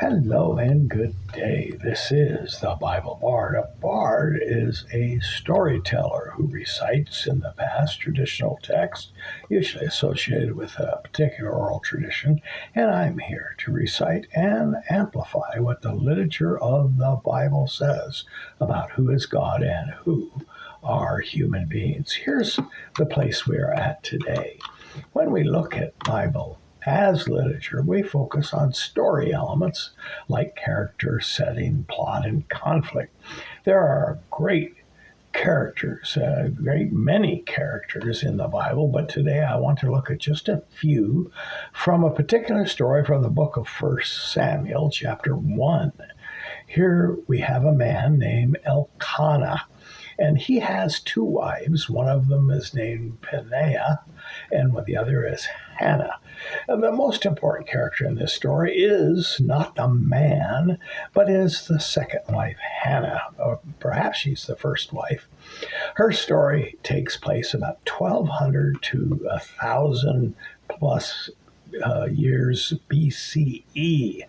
Hello and good day. This is the Bible Bard. A bard is a storyteller who recites in the past traditional text, usually associated with a particular oral tradition, and I'm here to recite and amplify what the literature of the Bible says about who is God and who are human beings. Here's the place we are at today. When we look at Bible as literature, we focus on story elements like character, setting, plot, and conflict. There are great characters, great many characters in the Bible, but today I want to look at just a few from a particular story from the book of 1 Samuel, chapter 1. Here we have a man named Elkanah, and he has two wives. One of them is named Peninnah, and the other is Hannah. And the most important character in this story is not the man, but is the second wife, Hannah, or perhaps she's the first wife. Her story takes place about 1200 to 1000 plus years BCE,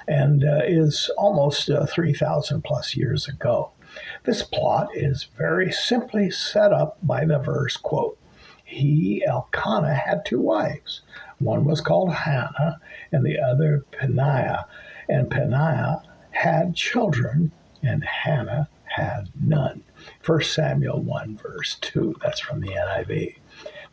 and is almost 3000 plus years ago. This plot is very simply set up by the verse, quote, "He, Elkanah, had two wives. One was called Hannah, and the other Peninnah. And Peninnah had children, and Hannah had none." 1 Samuel 1, verse 2. That's from the NIV.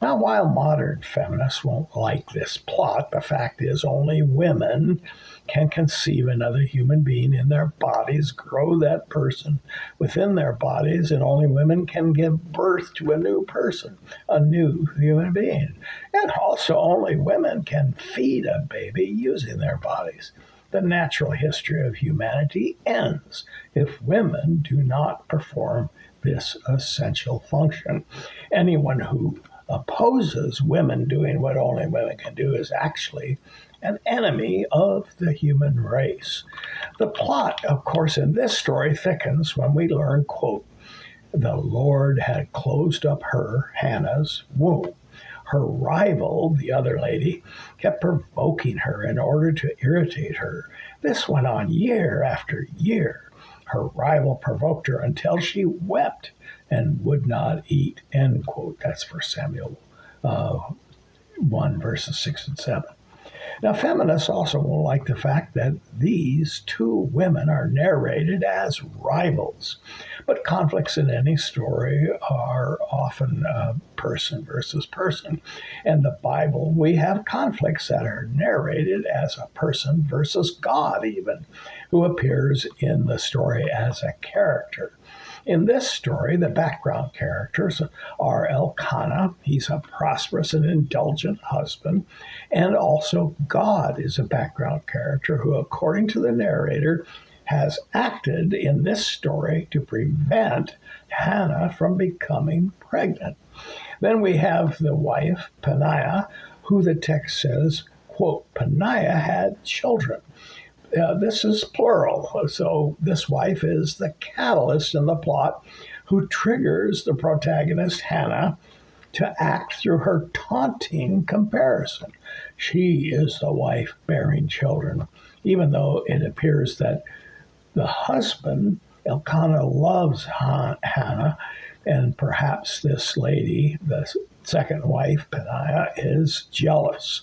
Now, while modern feminists won't like this plot, the fact is only women can conceive another human being in their bodies, grow that person within their bodies, and only women can give birth to a new person, a new human being. And also only women can feed a baby using their bodies. The natural history of humanity ends if women do not perform this essential function. Anyone who opposes women doing what only women can do is actually an enemy of the human race. The plot, of course, in this story thickens when we learn, quote, "The Lord had closed up her, Hannah's, womb. Her rival, the other lady, kept provoking her in order to irritate her. This went on year after year. Her rival provoked her until she wept and would not eat," end quote. That's 1 Samuel 1, verses 6 and 7. Now, feminists also will like the fact that these two women are narrated as rivals. But conflicts in any story are often person versus person. In the Bible, we have conflicts that are narrated as a person versus God, even, who appears in the story as a character. In this story, the background characters are Elkanah. He's a prosperous and indulgent husband. And also God is a background character who, according to the narrator, has acted in this story to prevent Hannah from becoming pregnant. Then we have the wife, Peninnah, who the text says, quote, "Peninnah had children." This is plural, so this wife is the catalyst in the plot who triggers the protagonist, Hannah, to act through her taunting comparison. She is the wife bearing children, even though it appears that the husband, Elkanah, loves Hannah, and perhaps this lady, the second wife, Peninnah, is jealous.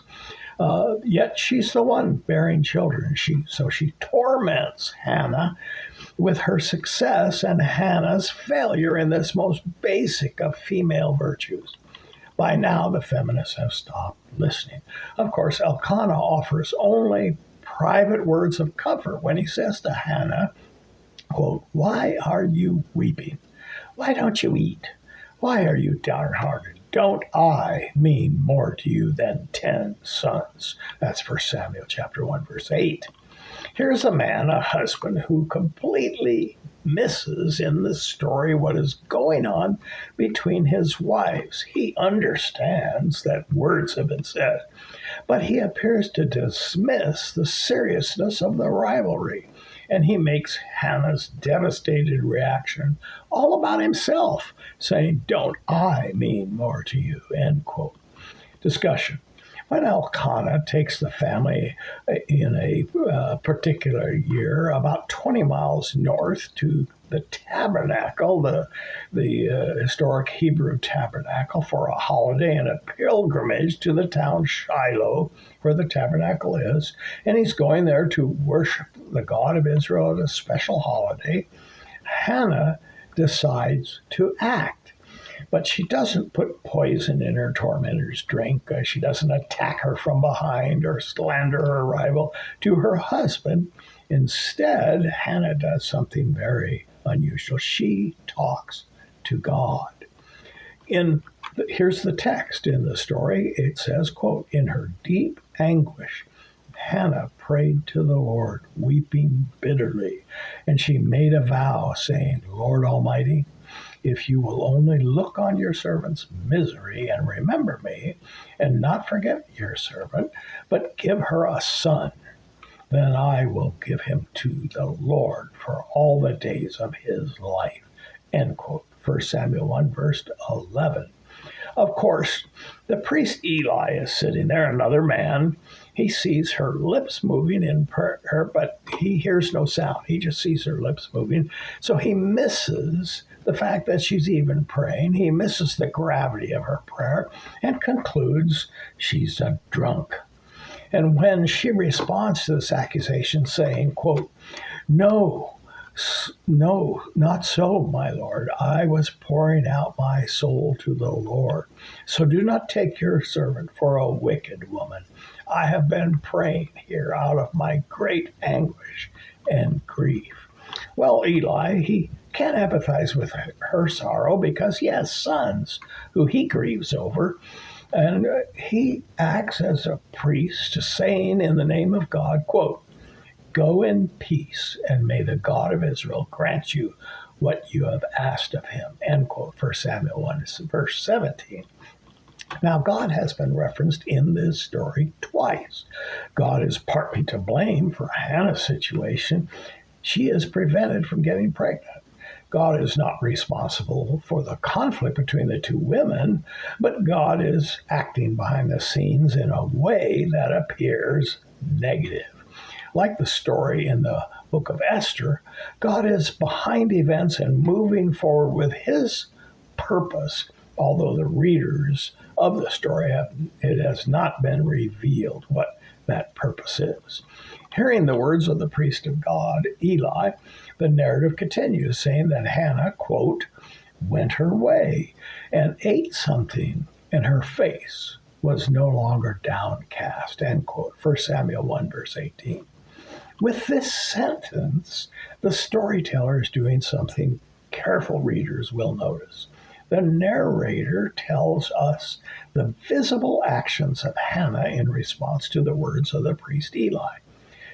Yet she's the one bearing children. So she torments Hannah with her success and Hannah's failure in this most basic of female virtues. By now, the feminists have stopped listening. Of course, Elkanah offers only private words of comfort when he says to Hannah, quote, "Why are you weeping? Why don't you eat? Why are you downhearted? Don't I mean more to you than 10 sons?" That's 1 Samuel chapter 1, verse 8. Here's a man, a husband, who completely misses in this story what is going on between his wives. He understands that words have been said, but he appears to dismiss the seriousness of the rivalry. And he makes Hannah's devastated reaction all about himself, saying, "Don't I mean more to you?" End quote. Discussion. When Elkanah takes the family in a particular year about 20 miles north to the tabernacle, the historic Hebrew tabernacle, for a holiday and a pilgrimage to the town Shiloh, where the tabernacle is, and he's going there to worship the God of Israel at a special holiday, Hannah decides to act. But she doesn't put poison in her tormentor's drink. She doesn't attack her from behind or slander her rival to her husband. Instead, Hannah does something very unusual. She talks to God. Here's the text in the story. It says, quote, "In her deep anguish, Hannah prayed to the Lord, weeping bitterly. And she made a vow, saying, 'Lord Almighty, if you will only look on your servant's misery and remember me, and not forget your servant, but give her a son, then I will give him to the Lord for all the days of his life.'" End quote. 1 Samuel 1, verse 11. Of course, the priest Eli is sitting there, another man. He sees her lips moving in prayer, but he hears no sound. He just sees her lips moving. So he misses the fact that she's even praying. He misses the gravity of her prayer and concludes she's a drunk. And when she responds to this accusation saying, quote, No, not so, my Lord. I was pouring out my soul to the Lord. So do not take your servant for a wicked woman. I have been praying here out of my great anguish and grief. Well, Eli, he can't empathize with her sorrow because he has sons who he grieves over. And he acts as a priest, saying in the name of God, quote, "Go in peace, and may the God of Israel grant you what you have asked of him." End quote. 1 Samuel 1, verse 17. Now, God has been referenced in this story twice. God is partly to blame for Hannah's situation. She is prevented from getting pregnant. God is not responsible for the conflict between the two women, but God is acting behind the scenes in a way that appears negative. Like the story in the book of Esther, God is behind events and moving forward with his purpose, although the readers of the story it has not been revealed what that purpose is. Hearing the words of the priest of God, Eli, the narrative continues, saying that Hannah, quote, "went her way and ate something, and her face was no longer downcast," end quote. 1 Samuel 1, verse 18. With this sentence, the storyteller is doing something careful readers will notice. The narrator tells us the visible actions of Hannah in response to the words of the priest Eli.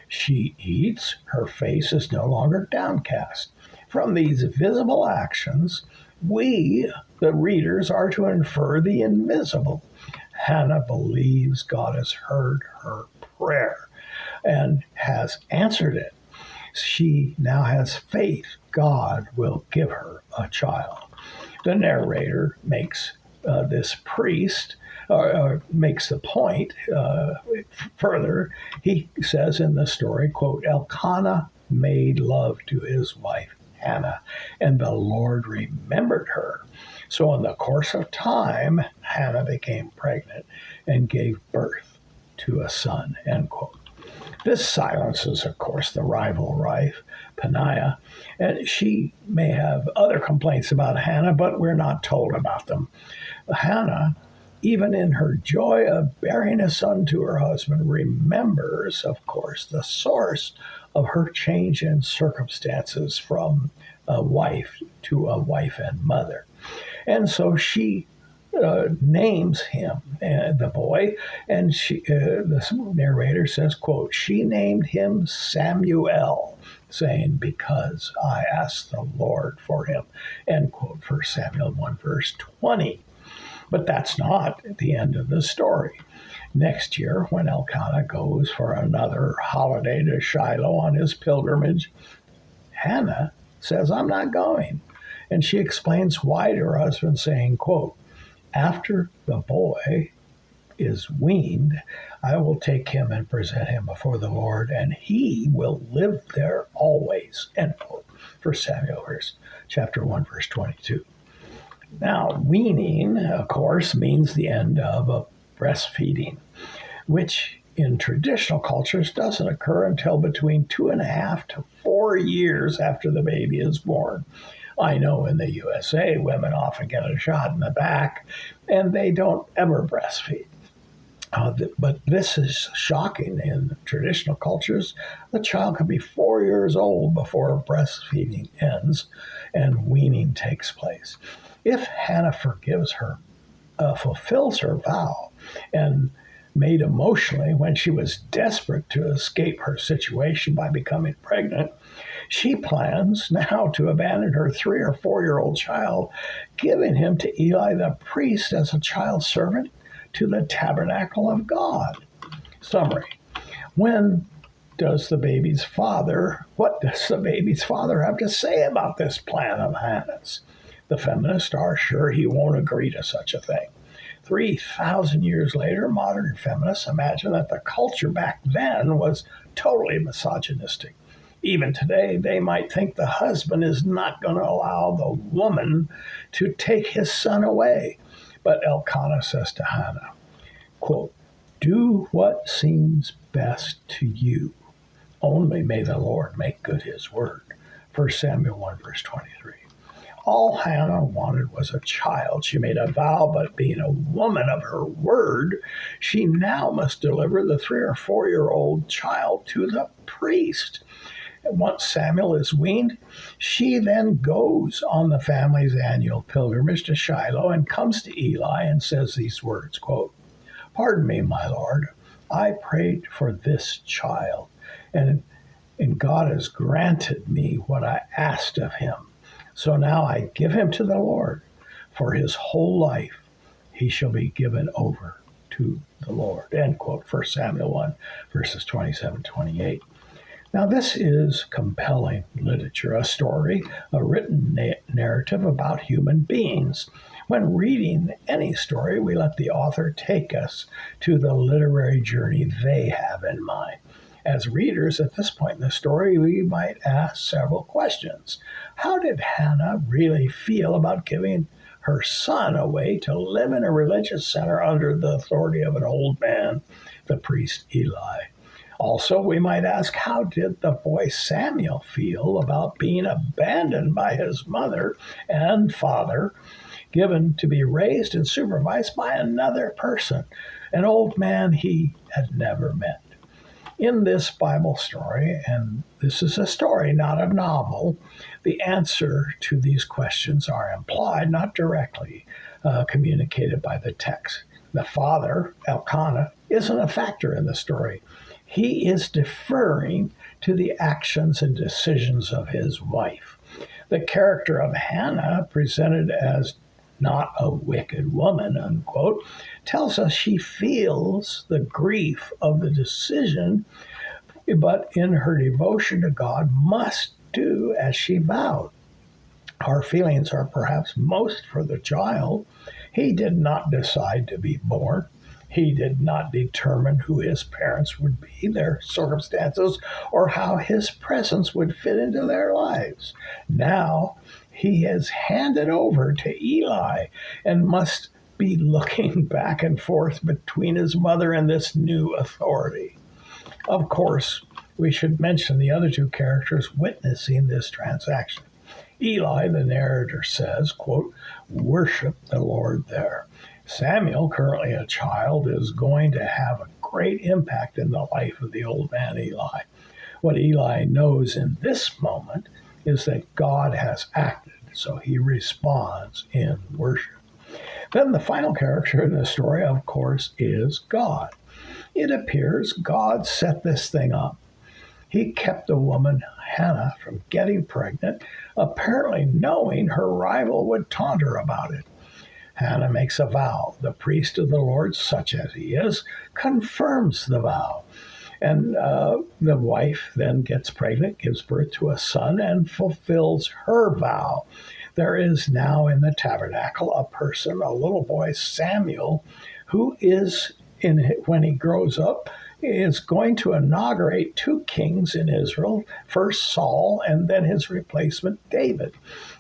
She eats, her face is no longer downcast. From these visible actions, we, the readers, are to infer the invisible. Hannah believes God has heard her prayer and has answered it. She now has faith God will give her a child. The narrator makes this priest makes the point further. He says in the story, quote, "Elkanah made love to his wife Hannah, and the Lord remembered her. So in the course of time, Hannah became pregnant and gave birth to a son," end quote. This silences, of course, the rival wife, Peninnah, and she may have other complaints about Hannah, but we're not told about them. Hannah, even in her joy of bearing a son to her husband, remembers, of course, the source of her change in circumstances from a wife to a wife and mother. And so she names him, the boy, and the narrator says, quote, "She named him Samuel, saying, because I asked the Lord for him," end quote. 1 Samuel 1, verse 20. But that's not the end of the story. Next year, when Elkanah goes for another holiday to Shiloh on his pilgrimage, Hannah says, "I'm not going." And she explains why to her husband, saying, quote, "After the boy is weaned, I will take him and present him before the Lord, and he will live there always. End quote. 1 Samuel chapter 1, verse 22. Now, weaning, of course, means the end of breastfeeding, which in traditional cultures doesn't occur until between 2.5 to 4 years after the baby is born. I know in the USA, women often get a shot in the back, and they don't ever breastfeed. But this is shocking. In traditional cultures, the child can be 4 years old before breastfeeding ends and weaning takes place. If Hannah fulfills her vow, and made emotionally when she was desperate to escape her situation by becoming pregnant, she plans now to abandon her 3 or 4-year-old child, giving him to Eli the priest as a child servant to the tabernacle of God. Summary. What does the baby's father have to say about this plan of Hannah's? The feminists are sure he won't agree to such a thing. 3,000 years later, modern feminists imagine that the culture back then was totally misogynistic. Even today, they might think the husband is not going to allow the woman to take his son away. But Elkanah says to Hannah, quote, "Do what seems best to you. Only may the Lord make good his word." 1 Samuel 1, verse 23. All Hannah wanted was a child. She made a vow, but being a woman of her word, she now must deliver the 3 or 4-year-old child to the priest. Once Samuel is weaned, she then goes on the family's annual pilgrimage to Shiloh and comes to Eli and says these words, quote, "Pardon me, my Lord, I prayed for this child, and God has granted me what I asked of him. So now I give him to the Lord. For his whole life he shall be given over to the Lord." End quote. 1 Samuel 1, verses 27-28. Now, this is compelling literature, a story, a written narrative about human beings. When reading any story, we let the author take us to the literary journey they have in mind. As readers at this point in the story, we might ask several questions. How did Hannah really feel about giving her son away to live in a religious center under the authority of an old man, the priest Eli? Also, we might ask, how did the boy Samuel feel about being abandoned by his mother and father, given to be raised and supervised by another person, an old man he had never met? In this Bible story, and this is a story, not a novel, the answer to these questions are implied, not directly communicated by the text. The father, Elkanah, isn't a factor in the story. He is deferring to the actions and decisions of his wife. The character of Hannah, presented as not a wicked woman, unquote, tells us she feels the grief of the decision, but in her devotion to God must do as she vowed. Our feelings are perhaps most for the child. He did not decide to be born. He did not determine who his parents would be, their circumstances, or how his presence would fit into their lives. Now, he is handed over to Eli and must be looking back and forth between his mother and this new authority. Of course, we should mention the other two characters witnessing this transaction. Eli, the narrator, says, quote, "Worship the Lord there." Samuel, currently a child, is going to have a great impact in the life of the old man Eli. What Eli knows in this moment is that God has acted, so he responds in worship. Then the final character in the story, of course, is God. It appears God set this thing up. He kept the woman, Hannah, from getting pregnant, apparently knowing her rival would taunt her about it. Hannah makes a vow. The priest of the Lord, such as he is, confirms the vow. And the wife then gets pregnant, gives birth to a son, and fulfills her vow. There is now in the tabernacle a person, a little boy, Samuel, who is when he grows up, is going to inaugurate two kings in Israel, first Saul and then his replacement David.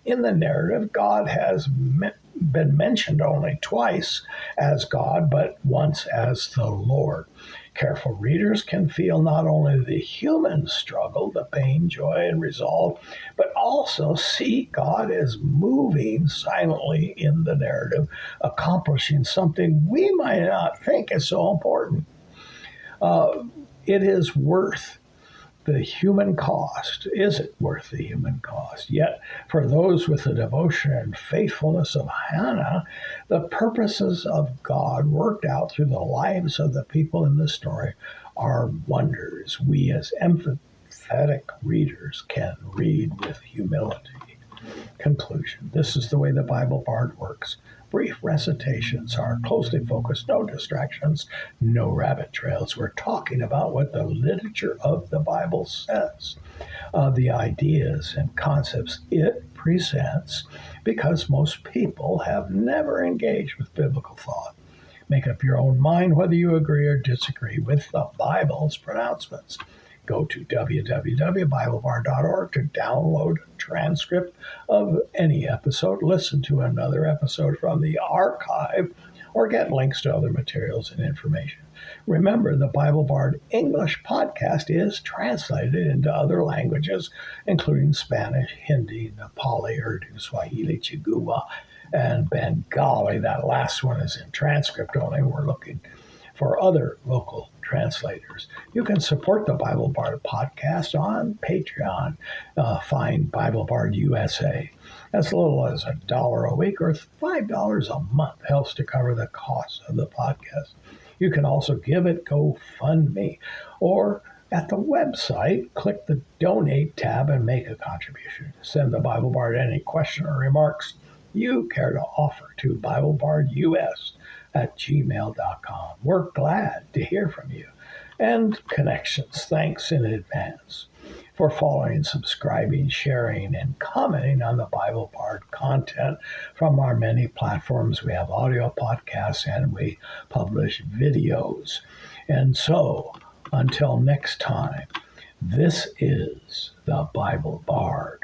In the narrative, God has been mentioned only twice as God, but once as the Lord. Careful readers can feel not only the human struggle, the pain, joy, and resolve, but also see God as moving silently in the narrative, accomplishing something we might not think is so important. It is worth the human cost. Is it worth the human cost? Yet, for those with the devotion and faithfulness of Hannah, the purposes of God worked out through the lives of the people in the story are wonders we as empathetic readers can read with humility. Conclusion. This is the way the Bible Bard works. Brief recitations are closely focused, no distractions, no rabbit trails. We're talking about what the literature of the Bible says, the ideas and concepts it presents, because most people have never engaged with biblical thought. Make up your own mind whether you agree or disagree with the Bible's pronouncements. Go to www.biblebar.org to download a transcript of any episode, listen to another episode from the archive, or get links to other materials and information. Remember, the Bible Bard English podcast is translated into other languages, including Spanish, Hindi, Nepali, Urdu, Swahili, Chiguwa, and Bengali. That last one is in transcript only. We're looking for other local translators. You can support the Bible Bard podcast on Patreon. Find Bible Bard USA. As little as $1 a week or $5 a month helps to cover the cost of the podcast. You can also give at GoFundMe, or at the website, click the Donate tab and make a contribution. Send the Bible Bard any question or remarks you care to offer to BibleBardUS@gmail.com. We're glad to hear from you. And connections, thanks in advance for following, subscribing, sharing, and commenting on the Bible Bard content from our many platforms. We have audio podcasts and we publish videos. And so, until next time, this is the Bible Bard.